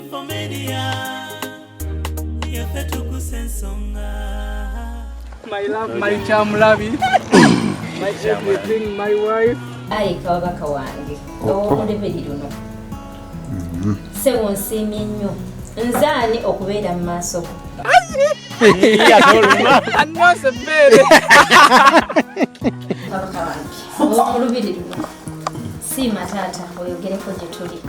SB4 Media. Tuggussa Enssonga. My love, my charm, lovey. My everything, my wife. Ai kabaka wange. Omuleberirino. Se wonsemi nnyo. Nzaani okubeera mu maaso go. Ya dolma. Annose bere. Kabaka wange. Omuleberirino. Si matata oyogereko gye tuli.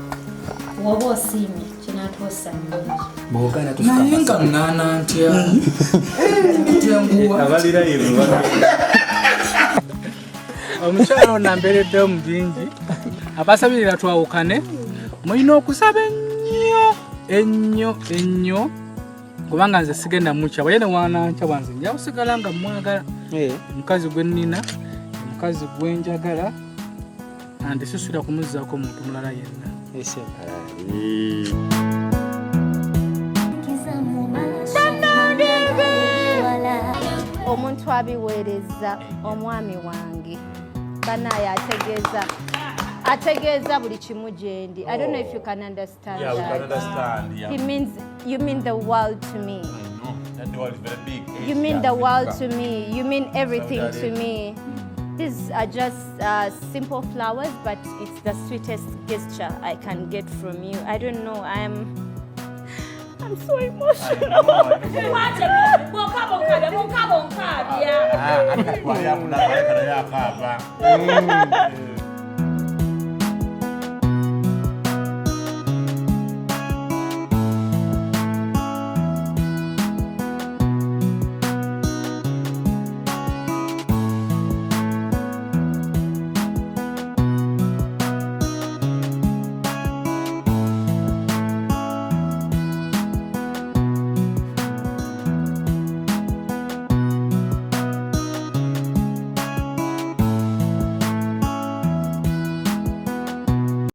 Woba osiimye kinatuusa bulungi. Bwogana tufuka. Nalinga ngana ntya. Abalira yiro. Omukyala ono ambeeredde mu bingi. Abasabirira twawukane. Mulina okusaba ennyo kubanga nze sigenda mukya waye ne wananca wanze nja kusigala nga mwagala omukazi gwe nnina omukazi gwe njagala andi sisula kumuzzaako omuntu mulala yenna. Omuntu abiweereza omwami wange banaye ategeeza buli kimu gyendi. I don't know if you can understand. Yeah, that. we can understand. Yeah. You mean the world to me. I know that the world is very big. You mean the world to me. You mean everything to me. These are just simple flowers, but it's the sweetest gesture I can get from you. I don't know. I'm so emotional.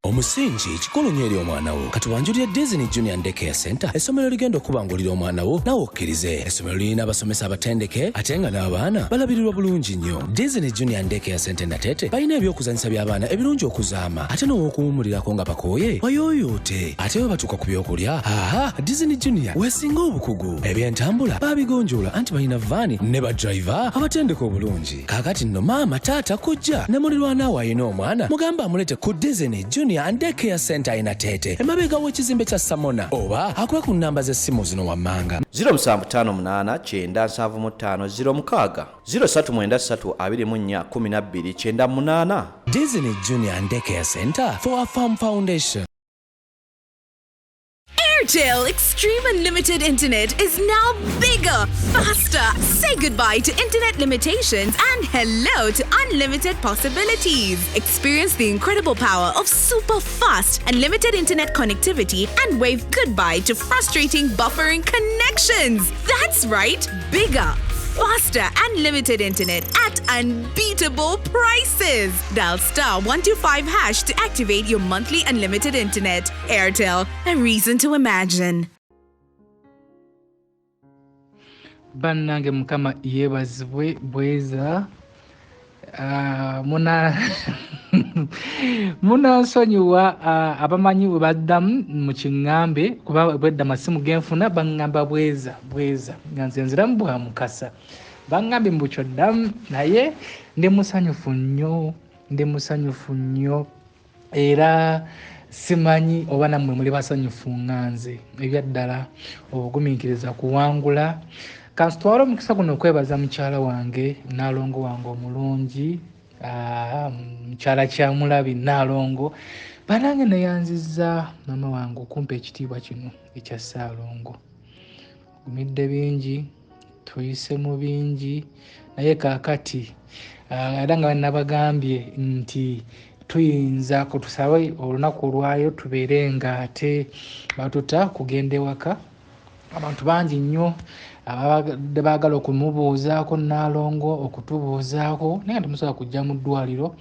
Omusingi kikulu nnyo eri omwana wo kati wanjulira Disney Junior Daycare Center essomero ligenda okubangulira omwana wo nawe okkirize. Essomero lirina abasomesa abatendeke ate nga n'abaana balabirirwa bulungi nnyo. Disney Junior Daycare Center Natete balina ebyokuzanyisa by'abaana ebirungi okuzaama ate n'okuwummulirako nga bakooye wayooyoote ate we batuuka ku byokulya. Disney Junior weesinga obukugu ebyentambula babigonjoola anti balina vaani ne badriver abatendeka obulungi. Kaakati nno maama taata kujja ne mulirwana we ayina omwana mugamba amulete ku Disney Junior Daycare Center Natete emabega w'ekizimbe kya Samona oba akube ku nnamba z'essimu zino wammanga 0758 0795 Disney Junior Daycare Center for a Farm Foundation. Airtel Extreme Unlimited Internet is now bigger, faster. Say goodbye to internet limitations and hello to unlimited possibilities. Experience the incredible power of super fast unlimited internet connectivity and wave goodbye to frustrating buffering connections. That's right, bigger, faster unlimited internet at unbeatable prices. Dial *125# to activate your monthly unlimited internet. Airtel, a reason to imagine. Bannange mukama yeebazibwe bweza munansonyiwa abamanyi we baddamu mu kiŋŋambe kuba bwedda amasimu genfuna baŋŋamba bweza nga nze nziramu bwa mukasa baŋŋambye mu kyoddamu naye ndi musanyufu nnyo era simanyi oba nammwe muli basanyufu nga nze ebyaddala obugumiikiriza kuwangula. Kansitwala omukisa guno okwebaza mukyala wange Nalongo wange omulungi mukyala kyamulabi Nalongo banange neyanziza mama wange okumpa ekitiibwa kino ekya Salongo. Gumidde bingi tuyise mu bingi naye kaakati era nga nabagambye nti tuyinza kutusabe olunaku olwayo tubeere nga ate batuta kugenda ewaka. Abantu bangi nnyo ababadde baagala okumubuuzaako Nalongo okutubuuzaako naye temusobola kujja mu ddwaliro.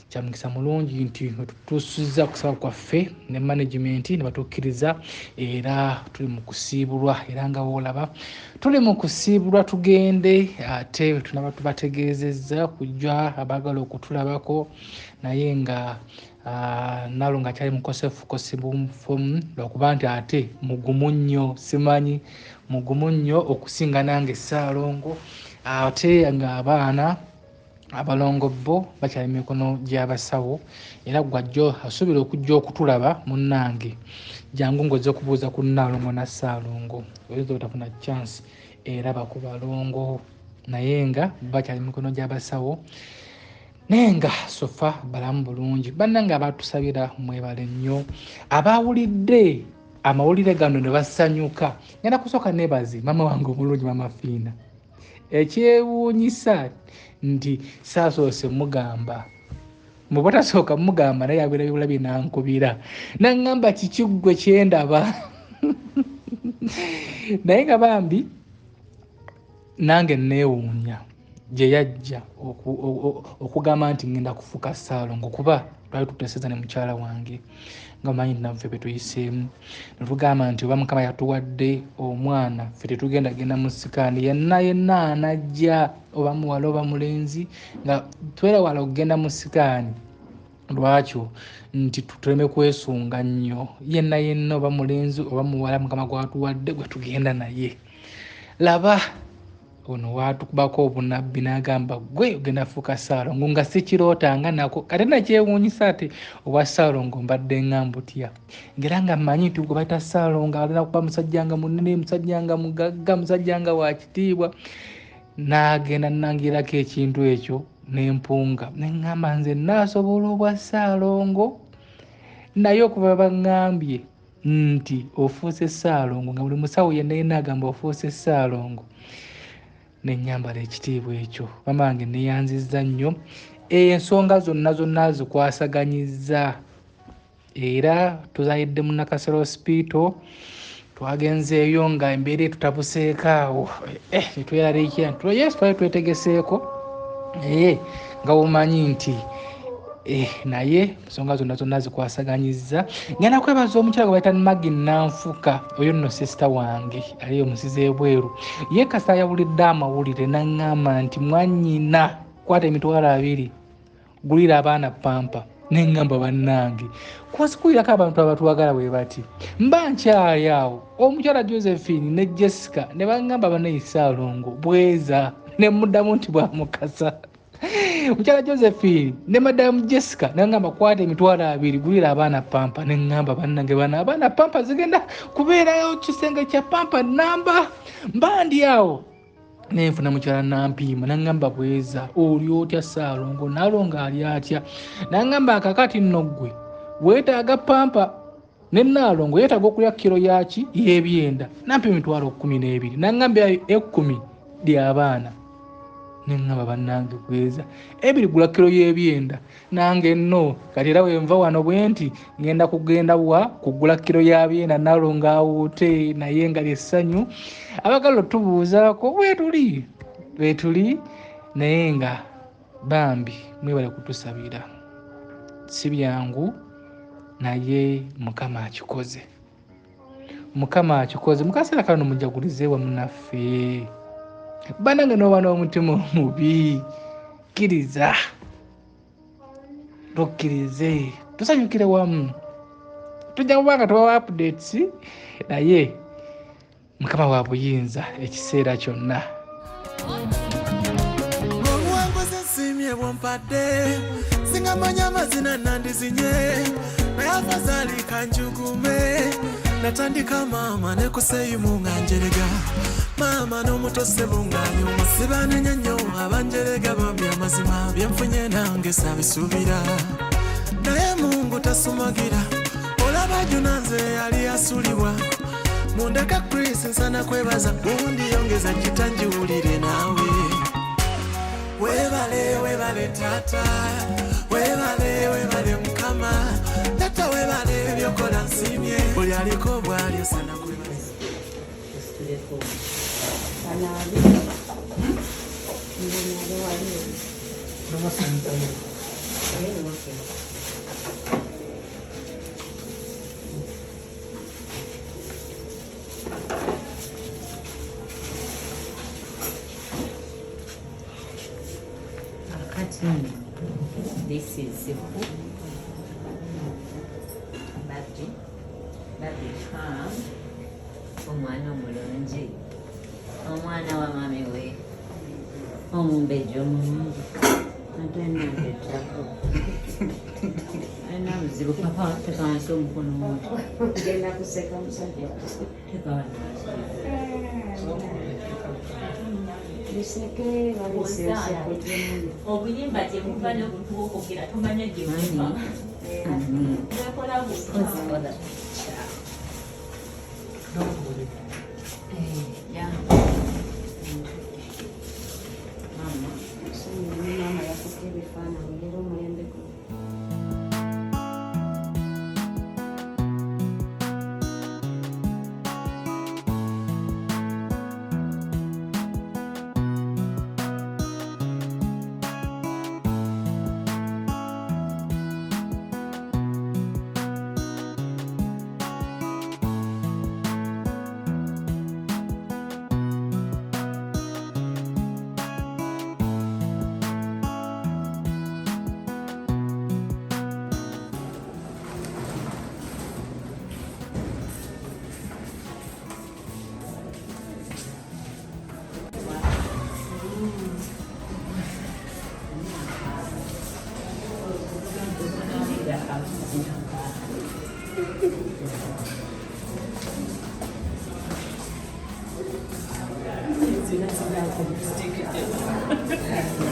Kya mukisa mulungi nti tutuusizza kusaba kwaffe ne management ne batukkiriza era tuli mu kusiibulwa era nga woolaba tuli mu kusiibulwa tugende ate tunaba tubategeezezza kujja abaagala okutulabako naye nga Nalongo akyali mukosefu kosibumu lwakuba nti ate mugumu nnyo, simanyi mugumu nnyo okusinga nange Salongo, ate nga abaana abalongo bo bakyali mikono gy'abasawo, era gwajjo asuubira okujja okutulaba munnange jangu ngoze kubuuza ku Nalongo na Salongo oyinza otafuna chance era bakubalongo naye nga bakyali mikono gy'abasawo nenga sofa balamu bulungi. Bannange abatusabira mwebale nnyo, abawulidde amawulire gano ne basanyuka. Ngenda kusooka nebaze mama wange omulungi Mama Fiina, ekyewuunyisa nti saasoose mugamba mubatasooka mugamba naye abira bibulabi nankubira naŋŋamba kiki ggwe kyendaba naye nga bambi nange neewuunya gye yajja okugamba nti ngenda kufuuka Salongo kuba twali tuteeseza ne mukyala wange nga manyi naffe betuyiseemu netugamba nti oba Mukama yatuwadde omwana ffe tetugenda genda mu sikaani yenna anajja oba muwala oba mulenzi nga twewala okugenda mu sikaani lwakyo nti tuleme kwesunga nnyo yenna oba mulenzi oba muwala Mukama gwatuwadde gwe tugenda naye. Laba ono watukubako obunabbi n'agamba gwe ogenda fuuka Salongo nga sikirootanga nako kati nakyewuunyisa ate owa Salongo mbadde ngamba otya ngera nga mmanyi nti gwe bayita Salongo alina kuba musajja nga munene, musajja nga mugagga, musajja nga wa kitiibwa. N'agenda nangirako ekintu ekyo n'empunga neŋŋamba nze naasobola obwa Salongo naye okuva baŋŋambye nti ofuuse Salongo nga buli musawo yenna agamba ofuuse Salongo nenyambala ekitiibwa ekyo. Mama wange neyanzizza nnyo, ensonga zonna zikwasaganyizza era tuzayidde mu Nakasero hospital twagenzeeyo nga embeera etutabuseekaawo netweralikira nti yes twali twetegeseeko nga bumanyi nti naye ensonga zonna zikwasaganyizza. Ngenda kwebaza omukyala gwe bayita Magi Nanfuka, oyo nno sisita wange ali omusize ebweru, ye kasa yawulidde amawulire n'aŋŋamba nti mwannyina kwata emitwalo 2 gulira abaana pampa. Neŋŋamba bannange kwasikuirako abantu abatuwagala bwe bati mba nkyali awo omukyala Josephine ne Jessica ne baŋŋamba banayi Salongo bweza ne muddamu nti bwamukasa. Mukyala Josephine ne Madam Jessica neŋŋamba kwata emitwalo 2 gulira abaana pampa. Neŋŋamba bannange bana abaana pampa zigenda kubeerayo kisenge kya pampa namba mba ndi awo nenfuna mukyala nampiima naŋŋamba bweza oli otya Salongo, Nalongo ali atya? Naŋŋamba akakati nno ggwe weetaaga pampa ne Nalongo yeetaaga okulya kiro yaki y'ebyenda nampa emitwalo 12. Naŋŋamba 10 ly'abaana. Neŋŋamba bannange bweza 2 gula kiro y'ebyenda nange nno kati era wenva wano bwe nti ngenda kugenda kugula kiro y'abyenda Nalongo awuute naye nga lyessanyu abagala tubuuzaako wetuli naye nga bambi mwebale kutusabira si byangu naye Mukama akikoze. Mu kaseera kano mujagulize wamu naffe bannange n'oba n'omutima omubi kkiriza tukkirize tusanyukire wamu tujja kubanga tubawa updates naye Mukama wa buyinza ekiseera kyonna. Obuwanguzi nsiimye bwompadde singamanya amazina nandizinye naye afazali kanjugume natandika maama ne kuseeyimu nga njerega maama n'omutose bunganyuma sibanenya nnyo abanjerega bambi amazima byenfunye nange sabisuubira naye Mungu tasumagira olaba junanze yali asulibwa mundeka Chris nsana kwebaza gundi yongeza kitanjiwulire naawe webale tata webale Mukama tata webale byokola nsimye buli aliko bwali osana kwebaza This is simple. omwana omulungi omwana wa mami we omumbeji omulungi ate nandeetako alina buzibu papa tekansi omukono muti genda kuseka musajja biseke obuyimba temuva nokutuokogera tomanya gyemuva mama yakuka ebifaananyi era omulembe guno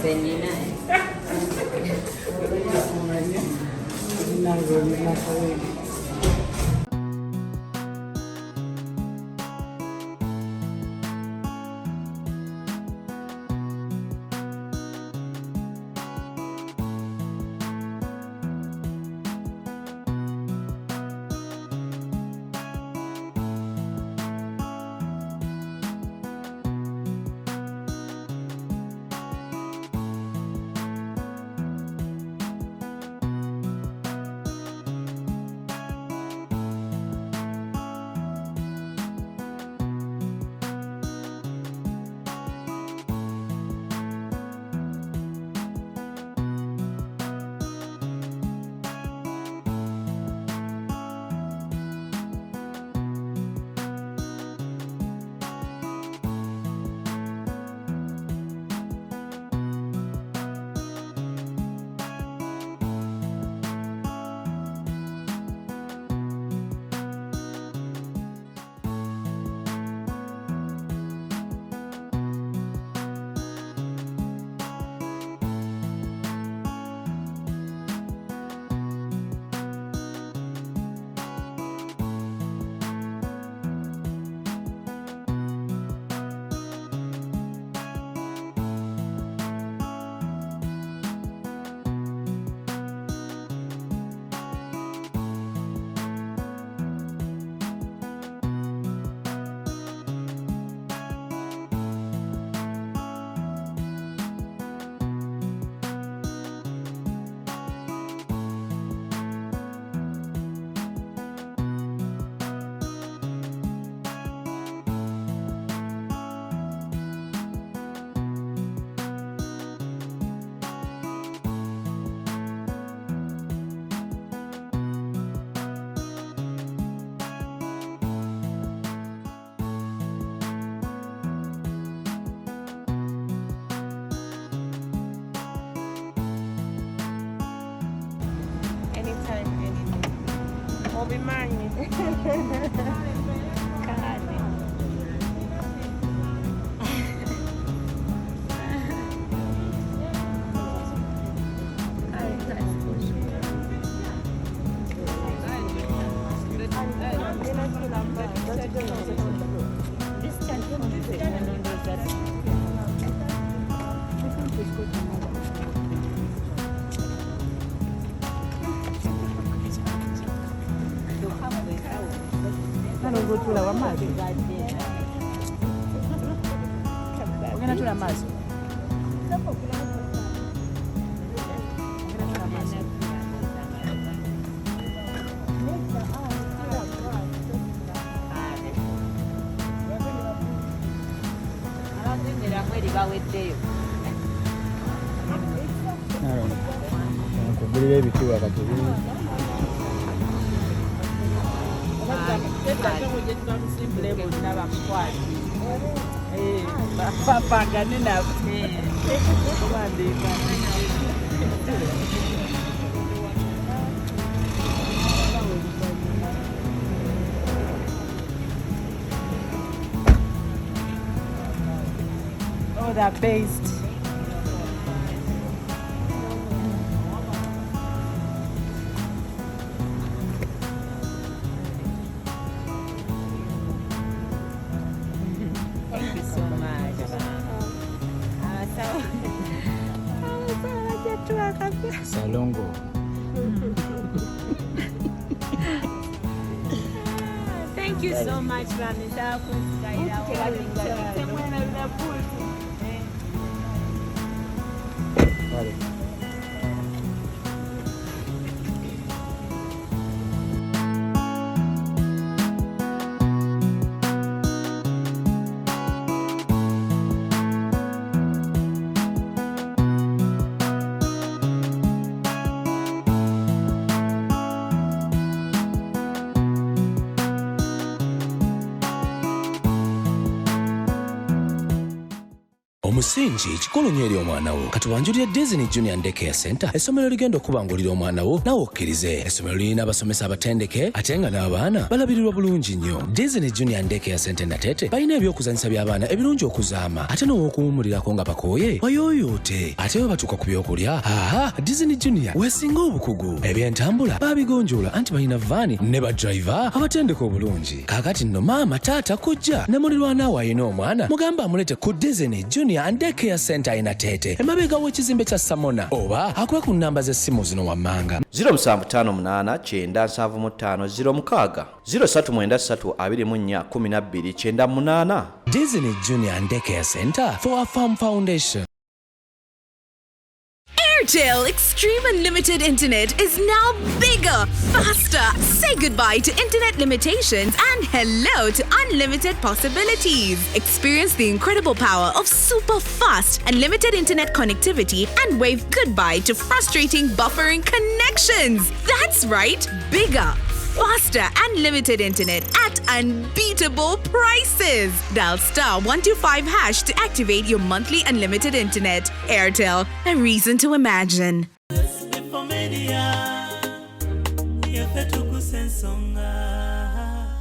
Be mine. Nalongo tula wa mazi. Ugana tula mazi. Kugulira ebiti wakati Oh, they're based. Thank you so much. Salongo. Thank you so much, Vale. Omusingi kikulu nnyo eri omwana wo. Kati wanjulira Disney Junior Daycare Center essomero ligenda okubangulira omwana wo nawe okkirize. Essomero lirina abasomesa abatendeke ate nga n'abaana balabirirwa bulungi nnyo. Disney Junior Daycare Center Natete balina ebyokuzanyisa by'abaana ebirungi okuzaama ate n'okuwummulirako nga bakooye wayooyoote. Ate bwe batuuka ku byokulya Disney Junior weesinga obukugu. Ebyentambula babigonjoola anti balina vaani ne badriver abatendeka obulungi. Kaakati nno maama taata kujja ne mulirwanaawo ayina omwana mugamba amulete ku Disney Junior Daycare Center Natete emabega w'ekizimbe kya Samona oba akube ku nnamba z'essimu zino wammanga 0758 0795 Disney Junior Daycare Center for a Farm Foundation. Airtel Extreme Unlimited Internet is now bigger, faster. Say goodbye to internet limitations and hello to unlimited possibilities. Experience the incredible power of super fast unlimited internet connectivity and wave goodbye to frustrating buffering connections. That's right, bigger, faster and limited internet at unbeatable prices. Dial *125# to activate your monthly unlimited internet. Airtel, a reason to imagine.